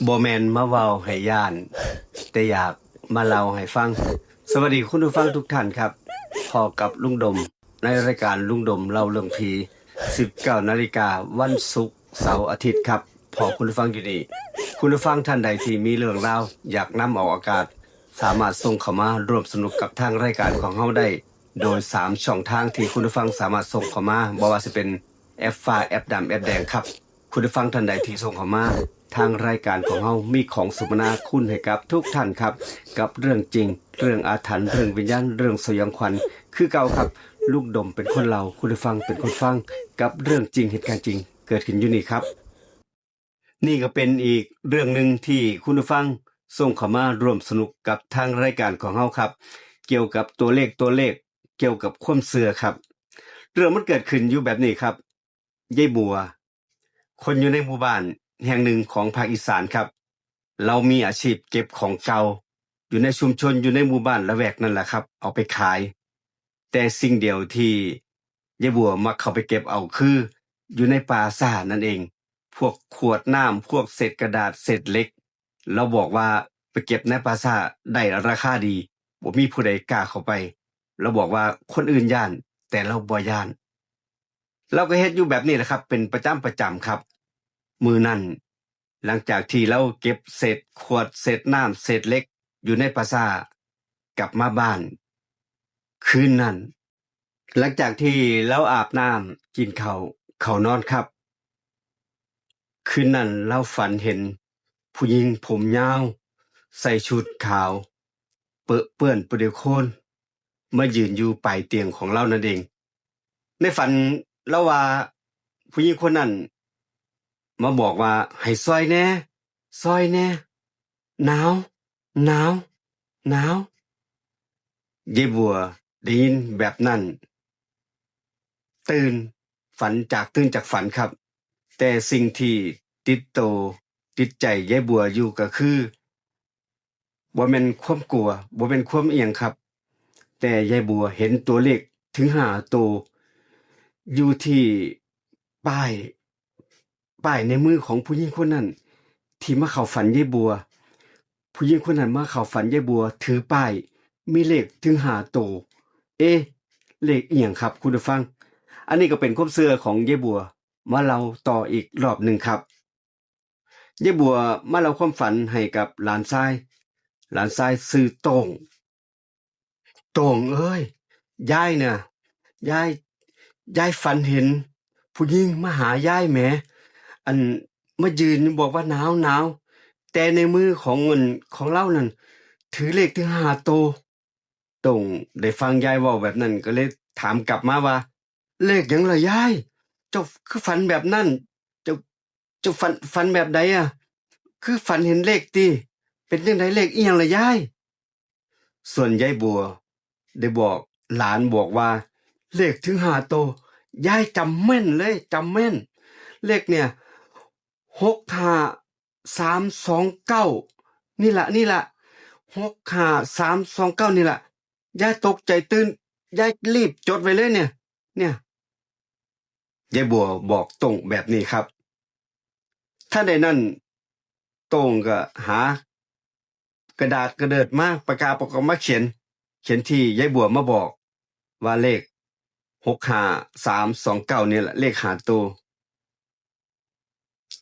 บ่แม่นมาเว้าให้ย้านแต่อยากมาเล่าให้ฟังสวัสดีคุณผู้ฟังทุกท่านครับพอกับลุงดมในรายการลุงดมเล่าเรื่องผี19 นาฬิกาวันศุกร์เสาร์อาทิตย์ครับพอคุณผู้ฟังอยู่นี่คุณผู้ฟังท่านใดที่มีเรื่องราวอยากนำออกอากาศสามารถส่งเข้ามาร่วมสนุกกับทางรายการของเฮาได้โดย3ช่องทางที่คุณผู้ฟังสามารถส่งเข้ามาบ่ว่าสิเป็นแอปฟ้าแอปดำแอปแดงครับคุณผู้ฟังท่านใดที่ส่งเข้ามาทางรายการของเฮามีของสุมนาคุณให้กับทุกท่านครับกับเรื่องจริงเรื่องอาถรรพ์เรื่องวิญญาณเรื่องสยองขวัญคือเก่าครับลูกดมเป็นคนเล่าคุณผู้ฟังเป็นคนฟังกับเรื่องจริงเหตุการณ์จริงเกิดขึ้นอยู่นี่ครับนี่ก็เป็นอีกเรื่องหนึ่งที่คุณผู้ฟังส่งเข้ามาร่วมสนุกกับทางรายการของเฮาครับเกี่ยวกับตัวเลขเกี่ยวกับความเชื่อครับเรื่องมันเกิดขึ้นอยู่แบบนี้ครับยายบัวคนอยู่ในหมู่บ้านแห่งหนึ่งของภาคอีสานครับเรามีอาชีพเก็บของเก่าอยู่ในชุมชนอยู่ในหมู่บ้านละแวกนั่นแหละครับเอาไปขายแต่สิ่งเดียวที่ยายบัวมักเข้าไปเก็บเอาคืออยู่ในป่าซ่านั่นเองพวกขวดน้ำพวกเศษกระดาษเศษเหล็กเราบอกว่าไปเก็บในป่าซ่าได้ราคาดีบ่มีผู้ใดกล้าเข้าไปเราบอกว่าคนอื่นย้านแต่เราบ่ย้านเราก็เฮ็ดอยู่แบบนี้แหละครับเป็นประจำครับ มือนั่นหลังจากที่เราเก็บเศษขวดเศษน้ำเศษเล็กอยู่ในปราสาทกลับมาบ้านคืนนั้นหลังจากที่เราอาบน้ำกินข้าวเข้านอนครับคืนนั้นเราฝันเห็นผู้หญิงผมยาวใส่ชุดขาวเปอะเปื้อนเปรี้ยวโคลนมายืนอยู่ปลายเตียงของเรานั่นเองในฝันเราว่าผู้หญิงคนนั้นมาบอกว่าให้ซอยแหน่ซอยแหน่หนาวหนาวหนาวยายบัวได้ยินแบบนั้นตื่นตื่นจากฝันครับแต่สิ่งที่ติดโตติดใจยายบัวอยู่ก็คือบ่แม่นความกลัวบ่แม่นความอิหยังครับแต่ยายบัวเห็นตัวเลขถึง5ตัวอยู่ที่ป้ายในมือของผู้หญิงคนนั้นที่มาเข้าฝันยายบัวผู้หญิงคนนั้นมาเข้าฝันยายบัวถือป้ายมีเลขถึง5ตัวเอ๊ะเลขอิหยังครับคุณผู้ฟังอันนี้ก็เป็นความเชื่อของยายบัวมาเล่าต่ออีกรอบหนึ่งครับยายบัวมาเล่าความฝันให้กับหลานชายชื่อโต้งเอ้ยยายน่ะยายฝันเห็นผู้หญิงมาหายายแหมอันมายืนบอกว่าหนาวแต่ในมือของเงินของเรานั่นถือเลขถึง5ตัวโต้งได้ฟังยายเว้าแบบนั้นก็เลยถามกลับมาว่าเลขหยังล่ะยายเจ้าคือฝันแบบนั้นเจ้าฝันแบบใดอะคือฝันเห็นเลขติเป็นจังไดเลขอิหยังล่ะยายส่วนยายบัวได้บอกหลานบอกว่าเลขถึง5ตัวยายจำแม่นเลยจำแม่นเลขเนี่ย65329นี่ล่ะ65329นี่ล่ะยายตกใจตื่นยายรีบจดไว้เลยเนี่ยยายบัวบอกตรงแบบนี้ครับถ้าใดนั้นโต้งก็หากระดาษกระเดิดมาปากกาปากกามาเขียนที่ยายบัวมาบอกว่าเลข65329นี่แหละเลข5ตัว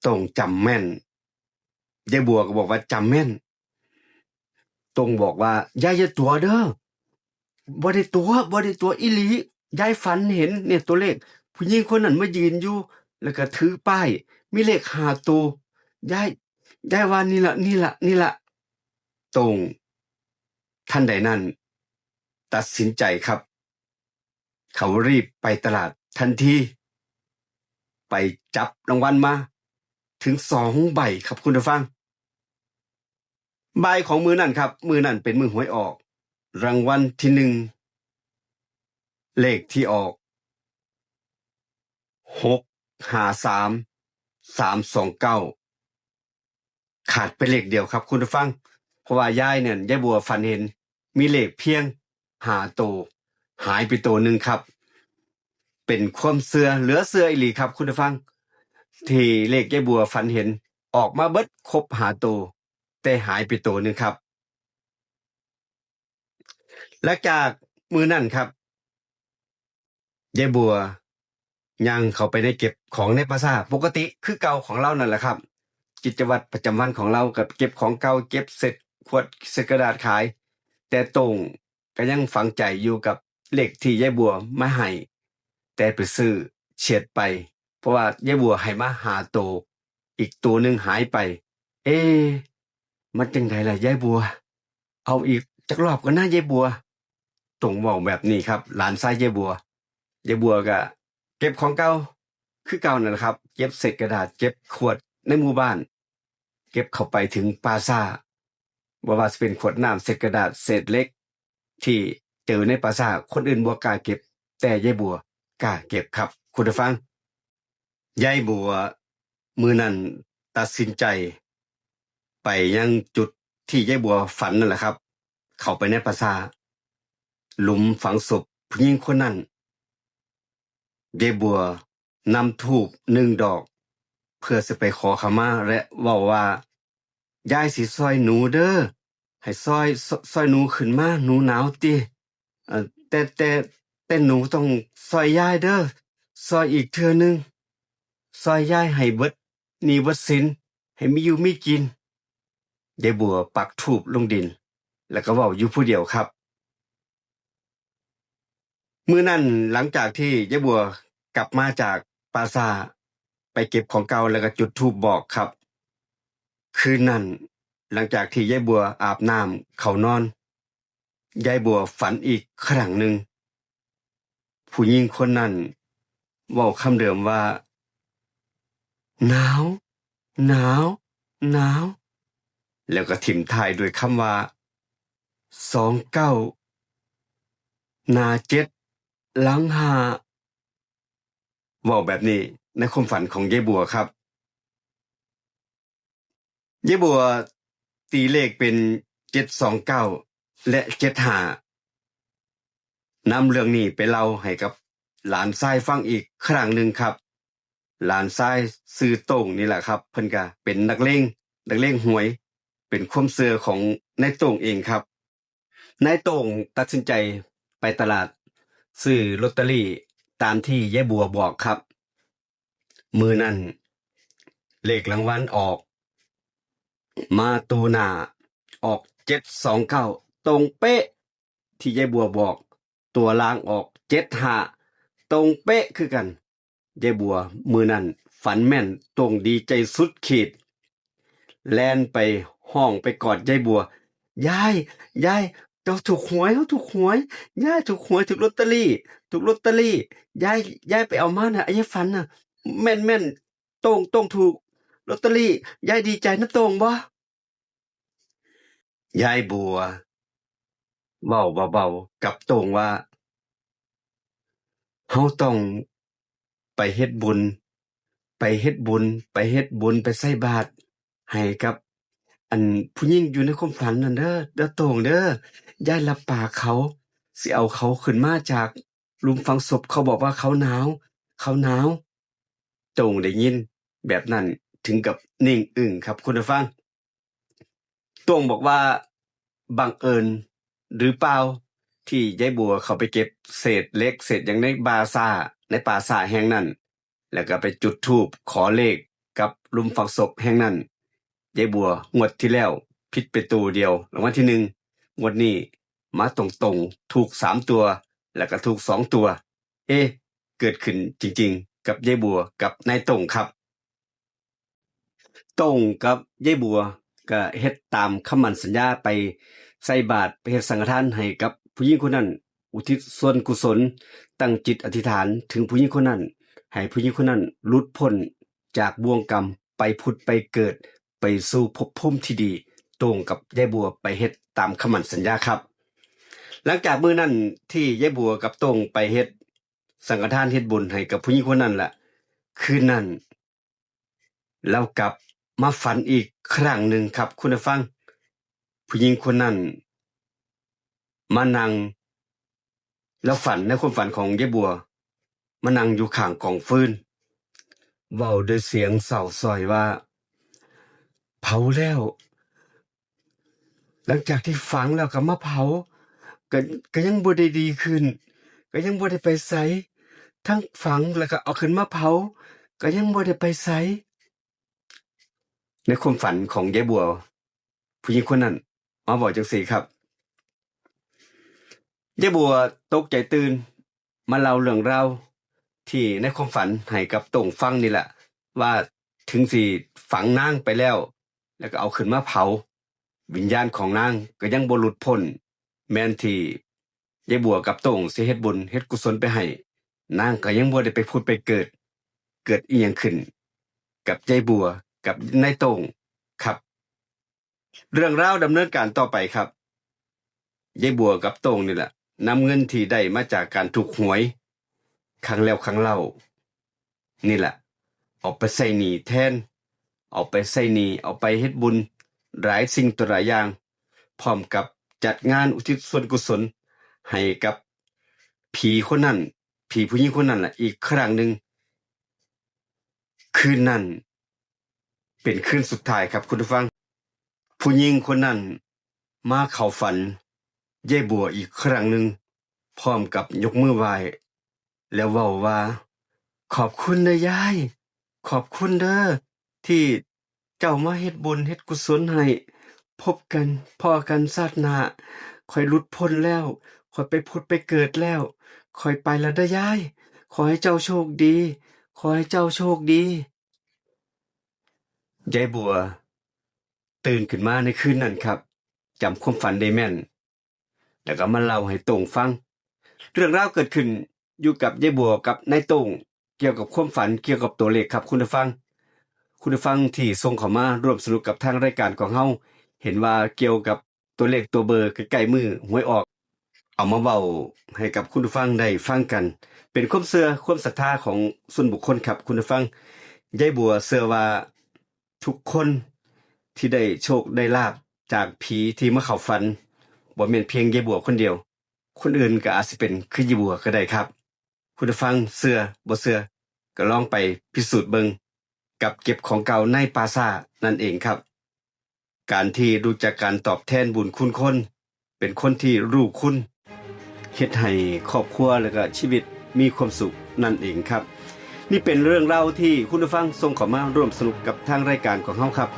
โต้งจำแม่นยายบัวก็บอกว่าจำแม่นโต้งบอกว่ายายอย่าตัวเด้อบ่ได้ตัวอีหลียายฝันเห็นเนี่ยตัวเลขผู้หญิงคนนั้นมายืนอยู่แล้วก็ถือป้ายมีเลข5ตัวยายว่านี่ล่ะโต้งท่านใดนั้นตัดสินใจครับเขารีบไปตลาดทันทีไปจับรางวัลมาถึง2ใบครับคุณผู้ฟังใบของมือนั่นครับมือนั่นเป็นมือหวยออกรางวัลที่1เลขที่ออก653329ขาดไปเลขเดียวครับคุณผู้ฟังเพราะว่ายายเนี่ยยายบัวฝันเห็นมีเลขเพียง5ตัวหายไปตัวหนึ่งครับเป็นความเชื่อเหลือเชื่ออีหลีครับคุณผู้ฟังที่เลขยายบัวฝันเห็น ออกมาเบิดครบหาตัวแต่หายไปตัวหนึงครับและจากมือนั่นครับยายบัวย่างเข้าไปในเก็บของในปราสาทปกติคือเก่าของเรานั่นแหละครับกิจวัตรประจำวันของเรากับเก็บของเก่าเก็บเสร็จขวดเศษกระดาษขายแต่ตรงก็ยังฝังใจอยู่กับเลขที่ยายบัวมาให้แต่ไปซื้อเฉียดไปเพราะว่ายายบัวให้มาหาตัวอีกตัวหนึงหายไปเอ๊ะมันจังไดล่ะยายบัวเอาอีกจักรอบก็น่ายายบัวตรงเว้าแบบนี้ครับหลานชายยายบัวยายบัวก็เก็บของเก่าคือเก่านั่นแหละครับเก็บเศษกระดาษเก็บขวดในหมู่บ้านเก็บเข้าไปถึงปราสาทบ่ว่าสิเป็นขวดน้ำเศษกระดาษเศษเหล็กที่เจอในปราสาทคนอื่นบ่กล้าเก็บแต่ยายบัวกล้าเก็บครับคุณผู้ฟังยายบัวมื้อนั้นตัดสินใจไปยังจุดที่ยายบัวฝันนั่นแหละครับเข้าไปในปราสาทหลุมฝังศพผู้หญิงคนนั้นยายบัวนำธูป1ดอกเพื่อสิไปขอขมาและเว้าว่ายายสิซอยหนูเด้อให้ซอยหนูขึ้นมาหนูหนาวติแต่หนูต้องซอยยายเด้อซอยอีกเทื่อหนึ่งซอยยายให้เบิดหนี้เบิดสินให้มีอยู่มีกินยายบัวปักธูปลงดินแล้วก็เว้าอยู่ผู้เดียวครับมื้อนั้นหลังจากที่ยายบัวกลับมาจากปราสาทไปเก็บของเก่าแล้วก็จุดธูปบอกครับคืนนั้นหลังจากที่ยายบัวอาบน้ำเข้านอนยายบัวฝันอีกครั้งหนึ่งผู้หญิงคนนั้นเว้าคำเดิมว่าหนาวหนาวหนาวแล้วก็ทิ้งท้ายด้วยคำว่า29หน้า7หลัง5เว้าแบบนี้ในความฝันของยายบัวครับยายบัวตีเลขเป็น729และ75นำเรื่องนี้ไปเล่าให้กับหลานชายฟังอีกครั้งหนึ่งครับหลานชายชื่อโต้งนี่แหละครับเพิ่นก็เป็นนักเลงหวยเป็นความเชื่อของนายโต้งเองครับนายโต้งตัดสินใจไปตลาดซื้อลอตเตอรี่ตามที่ยายบัวบอกครับมื้อนั้นเลขรางวัลออกมาตูหน้าออก729ตรงเป๊ะที่ยายบัวบอกตัวล่างออก75ตรงเป๊ะคือกันยายบัวมื้อนั้นฝันแม่นตรงดีใจสุดขีดแล่นไปห้องไปกอดยายบัวยายเราถูกหวยเราถูกหวยยายถูกหวยถูกลอตเตอรี่ยายไปเอามาน่ะไอ้ยายฝันน่ะแม่นตรงถูกลอตเตอรี่ยายดีใจนะตรงบ่ยายบัวเว้าเบาๆกับโต้งว่าเฮาต้องไปเฮ็ดบุญไปใส่บาตรให้กับอันผู้หญิงอยู่ในความฝันนั่นเด้อโต้งเด้อยายรับปากเขาสิเอาเขาขึ้นมาจากหลุมฝังศพเขาบอกว่าเขาหนาวโต้งได้ยินแบบนั้นถึงกับนิ่งอึ้งครับคุณผู้ฟังโต้งบอกว่าบังเอิญหรือเปล่าที่ยายบัวเขาไปเก็บเศษเหล็กเศษหยังในปราสาทแห่งนั้นแล้วก็ไปจุดธูปขอเลขกับหลุมฝังศพแห่งนั้นยายบัวงวดที่แล้วผิดไปตัวเดียวรางวัลที่1งวดนี้มาตรงๆถูก3ตัวแล้วก็ถูก2ตัวเอ๊ะเกิดขึ้นจริงๆกับยายบัวกับนายตงครับตงกับยายบัวก็เฮ็ดตามคำมั่นสัญญาไปใส่บาตรไปเฮ็ดสังฆทานให้กับผู้หญิงคนนั้นอุทิศส่วนกุศลตั้งจิตอธิษฐานถึงผู้หญิงคนนั้นให้ผู้หญิงคนนั้นหลุดพ้นจากบ่วงกรรมไปผุดไปเกิดไปสู่ภพภูมิที่ดีตรงกับยายบัวไปเฮ็ดตามคำมั่นสัญญาครับหลังจากมื้อนั้นที่ยายบัวกับตงไปเฮ็ดสังฆทานเฮ็ดบุญให้กับผู้หญิงคนนั้นล่ะคืนนั้นแล้วกลับมาฝันอีกครั้งหนึ่งครับคุณผู้ฟังผู้หญิงคนนั้นมานั่งแล้วฝันในความฝันของยายบัวมานั่งอยู่ข้างกองฟืนเว้าด้วยเสียงเศร้าส้อยว่า เผาแล้ว หลังจากที่ฝังแล้วก็มาเผาก็ก็ยังบ่ได้ดีขึ้นก็ยังบ่ได้ไปไสทั้งฝังแล้วก็เอาขึ้นมาเผาก็ยังบ่ได้ไปไสในความฝันของยายบัวผู้หญิงคนนั้นมาบอกจังซี่ครับยายบัวตกใจตื่นมาเล่าเรื่องราวที่ในความฝันให้กับโต่งฟังนี่แหละว่าถึงสิฝังนางไปแล้วก็เอาขึ้นมาเผาวิญญาณของนางก็ยังบ่หลุดพ้นแม้นที่ยายบัวกับโต่งสิเฮ็ดบุญเฮ็ดกุศลไปให้นางก็ยังบ่ได้ไปผุดไปเกิดอีหยังขึ้นกับยายบัวกับนายโต่งครับเรื่องราวดำเนินการต่อไปครับยายบัวกับโต่งนี่แหละนำเงินที่ได้มาจากการถูกหวยครั้งแล้วครั้งเล่านี่แหละเอาไปใส่หนี้แทนเอาไปใส่หนี้เอาไปเฮ็ดบุญหลายสิ่งตัวหลายอย่างพร้อมกับจัดงานอุทิศส่วนกุศลให้กับผีคนนั้นผีผู้หญิงคนนั้นล่ะอีกครั้งหนึ่งคืนนั้นเป็นคืนสุดท้ายครับคุณผู้ฟังผู้หญิงคนนั้นมาเข้าฝันยายบัวอีกครั้งหนึ่งพร้อมกับยกมือไหว้แล้วเว้าว่าขอบคุณนะยายขอบคุณเด้อที่เจ้ามาเฮ็ดบุญเฮ็ดกุศลให้พบกันพ้อกันชาติหน้าข้อยหลุดพ้นแล้วข้อยไปผุดไปเกิดแล้วข้อยไปแล้วเด้อยายขอให้เจ้าโชคดีขอให้เจ้าโชคดียายบัวตื่นขึ้นมาในคืนนั้นครับจำความฝันได้แม่นแล้วก็มาเล่าให้โต่งฟังเรื่องราวเกิดขึ้นอยู่กับยายบัวกับนายโต่งเกี่ยวกับความฝันเกี่ยวกับตัวเลขครับคุณผู้ฟังที่ส่งเข้ามาร่วมสนุกกับทางรายการของเฮาเห็นว่าเกี่ยวกับตัวเลขตัวเบอร์ใกล้ๆมือหวยออกเอามาเว้าให้กับคุณผู้ฟังได้ฟังกันเป็นความเชื่อความศรัทธาของส่วนบุคคลครับคุณผู้ฟังยายบัวเชื่อว่าทุกคนที่ได้โชคได้ลาภจากผีที่มาเข้าฝันบ่แม่นเพียงยายบัวคนเดียวคนอื่นก็อาจสิเป็นคือยายบัวก็ได้ครับคุณผู้ฟังเชื่อบ่เชื่อก็ลองไปพิสูจน์เบิ่งกับเก็บของเก่าในปราสาทนั่นเองครับการที่รู้จักการตอบแทนบุญคุณคนเป็นคนที่รู้คุณเฮ็ดให้ครอบครัวและก็ชีวิตมีความสุขนั่นเองครับนี่เป็นเรื่องเล่าที่คุณผู้ฟังส่งเข้ามาร่วมสนุกกับทางรายการของเฮาครับ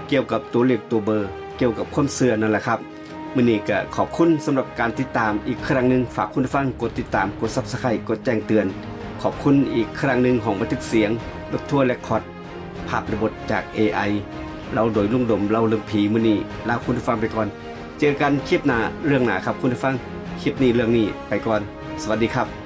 เกี่ยวกับตัวเลขตัวเบอร์เกี่ยวกับความเชื่อนั่นแหละครับมื้อนี้ก็ขอบคุณสำหรับการติดตามอีกครั้งนึงฝากคุณผู้ฟังกดติดตามกด Subscribe กดแจ้งเตือนขอบคุณอีกครั้งนึงของบันทึกเสียงรถทัวร์และคอร์ดภาพในบทจาก AI เราโดยลุงดมเล่าเรื่องผีมื้อนี้ลาคุณผู้ฟังไปก่อนเจอกันคลิปหน้าเรื่องหน้าครับคุณผู้ฟังคลิปนี้เรื่องนี้ไปก่อนสวัสดีครับ